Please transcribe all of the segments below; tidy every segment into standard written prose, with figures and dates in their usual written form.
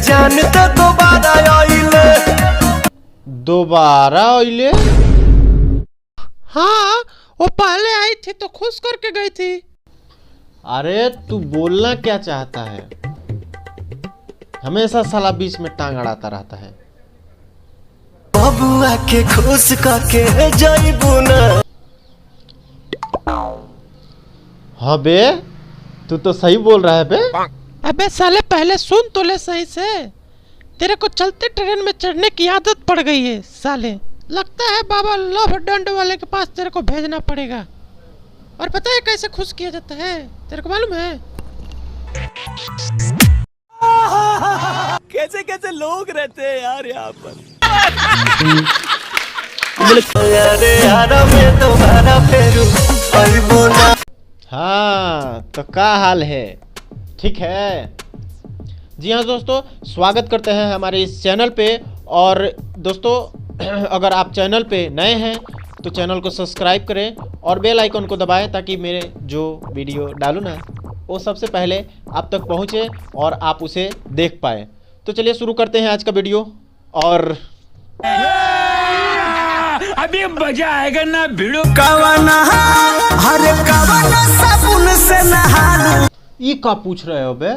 जानते दोबारा आइले। दोबारा आइले? हाँ, वो पहले आई थी तो खुश करके गई थी। अरे तू बोलना क्या चाहता है? हमेशा साला बीच में टांग अड़ाता रहता है। बबुआ के खुश करके जाइबू ना। हाँ बे, तू तो सही बोल रहा है बे। अबे साले पहले सुन तो ले सही से। तेरे को चलते ट्रेन में चढ़ने की आदत पड़ गई है साले। लगता है बाबा लव डंड वाले के पास तेरे को भेजना पड़ेगा। और पता है कैसे खुश किया जाता है? तेरे को मालूम है? कैसे कैसे लोग रहते हैं यार यहाँ पर। हाँ तो क्या हाल है? ठीक है जी हाँ दोस्तों, स्वागत करते हैं हमारे इस चैनल पे। और दोस्तों अगर आप चैनल पे नए हैं तो चैनल को सब्सक्राइब करें और बेल आइकन को दबाएं ताकि मेरे जो वीडियो डालूँ ना वो सबसे पहले आप तक पहुँचे और आप उसे देख पाएँ। तो चलिए शुरू करते हैं आज का वीडियो। और अभी मजा आएगा ना भिड़ो। कवना हर कवना साबुन से नहालू। ये क्या पूछ रहे हो बे?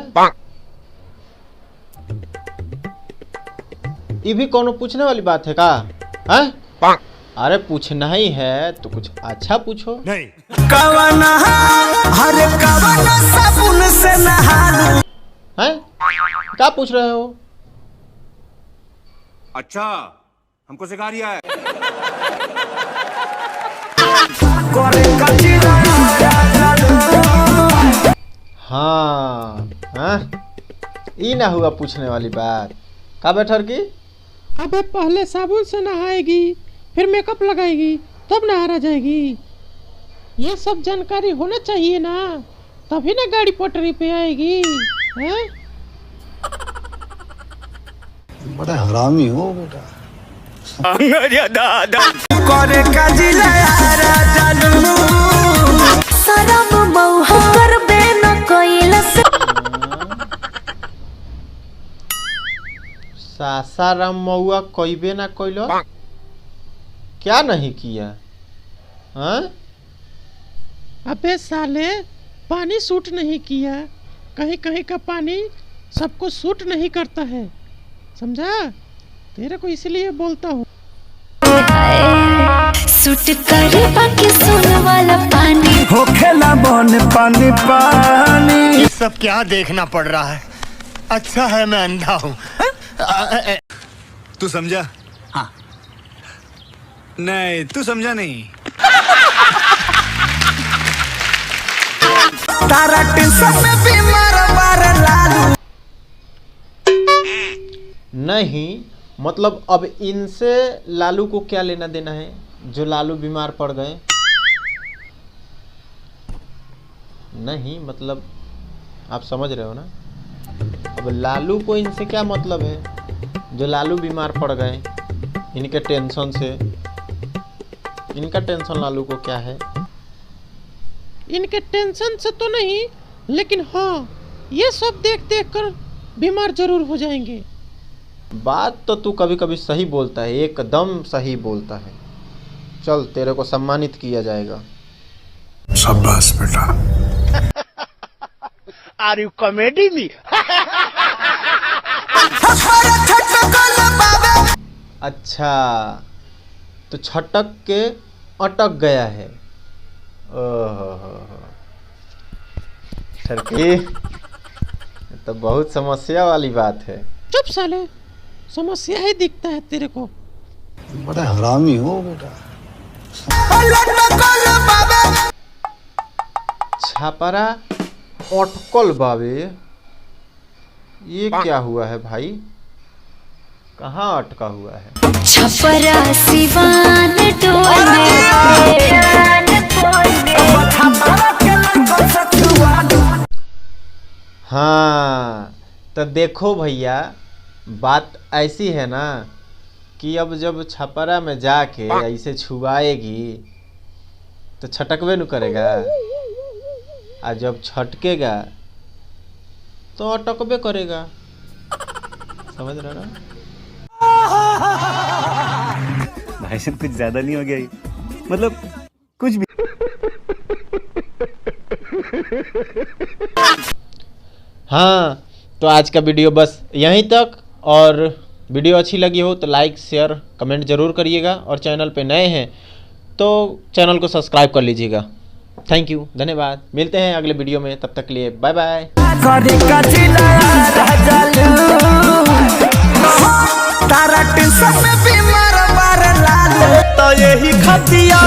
ये भी कौनो पूछने वाली बात है का? हैं? अरे पूछना ही है तो कुछ अच्छा पूछो। नहीं कवना हर कवना साबुन से नहालू। हैं? क्या पूछ रहे हो? अच्छा, हमको सिखा रिया है। हाँ हाँ, ये ना हुआ पूछने वाली बात। का बैठर की? अबे पहले साबुन से नहाएगी, फिर मेकअप लगाएगी, तब नहारा जाएगी। ये सब जानकारी होना चाहिए ना, तभी ना गाड़ी पटरी पे आएगी। हैं? बड़ा हरामी हो बेटा। करे का जिला यारा जानू। शरम मौहा करबे न कइलस। सासाराम मऊआ कोईबे ना कोइलो? क्या नहीं किया? हाँ? अबे साले, पानी सूट नहीं किया। कहीं कहीं का पानी सबको सूट नहीं करता है, समझा? तेरे को इसलिए बोलता हूँ। सूट करे बाकी सोने वाला पानी। हो खेला बन पानी पानी। ये सब क्या देखना पड़ रहा है? अच्छा है मैं अंधा हूँ। तू समझा? हाँ। नहीं तू समझा नहीं। तारा टेंशन में बीमार बार लालू। नहीं मतलब अब इनसे लालू को क्या लेना देना है जो लालू बीमार पड़ गए? नहीं मतलब आप समझ रहे हो ना। अब लालू को इनसे क्या मतलब है जो लालू बीमार पड़ गए? इनके टेंशन से। इनका टेंशन लालू को क्या है? इनके टेंशन से तो नहीं, लेकिन हाँ, ये सब देख देख कर बीमार जरूर हो जाएंगे। बात तो तू कभी कभी सही बोलता है, एकदम सही बोलता है। चल तेरे को सम्मानित किया जाएगा। शाबाश बेटा। Are you comedy me? अच्छा तो छटक के अटक गया है। ओहो सरकी, तो बहुत समस्या वाली बात है। चुप साले, समस्या ही दिखता है तेरे को। बड़ा हरामी हो बेटा। छापरा अटकल बाबे, ये क्या हुआ है भाई? कहाँ अटका हुआ है? छपरा सिवान डोले। हाँ तो देखो भैया, बात ऐसी है ना कि अब जब छपरा में जाके ऐसे छुआएगी तो छटकवे न करेगा, और जब छटकेगा तो अटकबे करेगा। समझ रहे ना? भाई साहब कुछ ज्यादा नहीं हो गया ये? मतलब कुछ भी। हाँ, तो आज का वीडियो बस यहीं तक। और वीडियो अच्छी लगी हो तो लाइक शेयर कमेंट ज़रूर करिएगा, और चैनल पे नए हैं तो चैनल को सब्सक्राइब कर लीजिएगा। थैंक यू, धन्यवाद। मिलते हैं अगले वीडियो में, तब तक के लिए बाय बाय। तारा टेंशन में बीमार बार लालू तो यही खतिया